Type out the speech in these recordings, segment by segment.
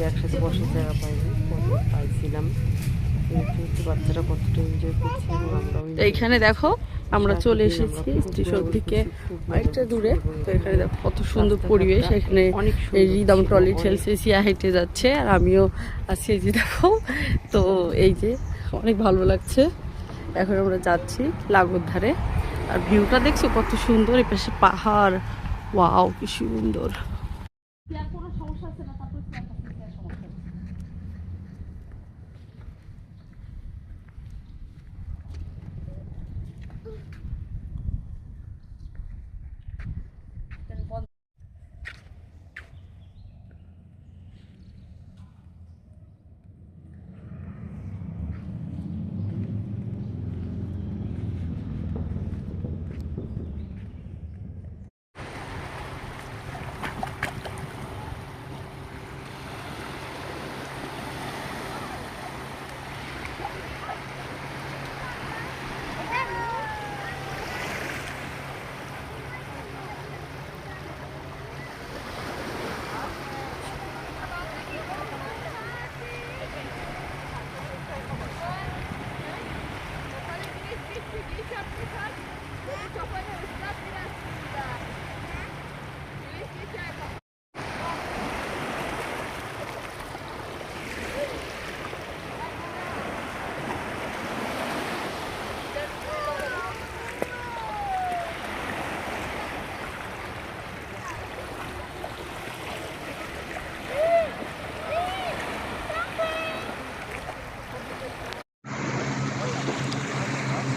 একসাথে বসার জায়গা পাইছিলাম, বাচ্চারা কতটা এনজয় করছে এবং আমরাও। এইখানে দেখো আমরা চলে এসেছি স্টেশন থেকে অনেকটা দূরে। তো এখানে দেখো কত সুন্দর পরিবেশ। এখানে রিদম ট্রলি ঠেলছে, সিয়া হেঁটে যাচ্ছে আর আমিও আছি। এই যে দেখো, তো এই যে অনেক ভালো লাগছে। এখন আমরা যাচ্ছি লাগোর ধারে, আর ভিউটা দেখছো কত সুন্দর। এই পাশে পাহাড়, ওয়াও কি সুন্দর।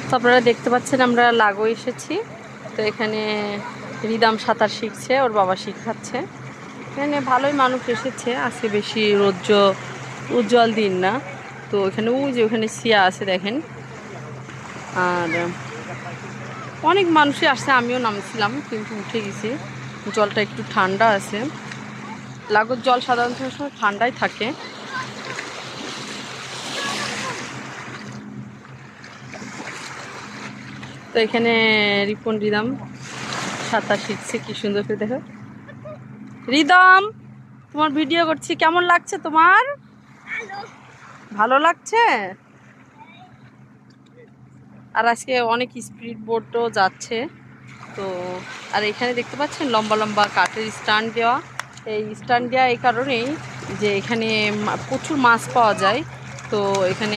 তো আপনারা দেখতে পাচ্ছেন আমরা লাগো এসেছি। তো এখানে রিদম সাঁতার শিখছে, ওর বাবা শিখাচ্ছে। এখানে ভালোই মানুষ এসেছে আজকে, বেশি উজ্জ্বল দিন না। তো এখানে যে ওখানে সিয়া আছে দেখেন, আর অনেক মানুষই আসছে। আমিও নামছিলাম কিন্তু উঠে গেছি, জলটা একটু ঠান্ডা আছে। লাগোর জল সাধারণত সময় ঠান্ডাই থাকে। তো এখানে রিপন রিদম সাঁতার শিখছে, কি সুন্দর করে দেখো। রিদম, তোমার ভিডিও করছি, কেমন লাগছে তোমার? ভালো লাগছে। আর আজকে অনেক স্পিড বোটও যাচ্ছে। তো আর এখানে দেখতে পাচ্ছেন লম্বা লম্বা কাঠের স্ট্যান্ড দেওয়া। এই স্ট্যান্ড দেওয়া এই কারণেই যে এখানে প্রচুর মাছ পাওয়া যায়। তো এখানে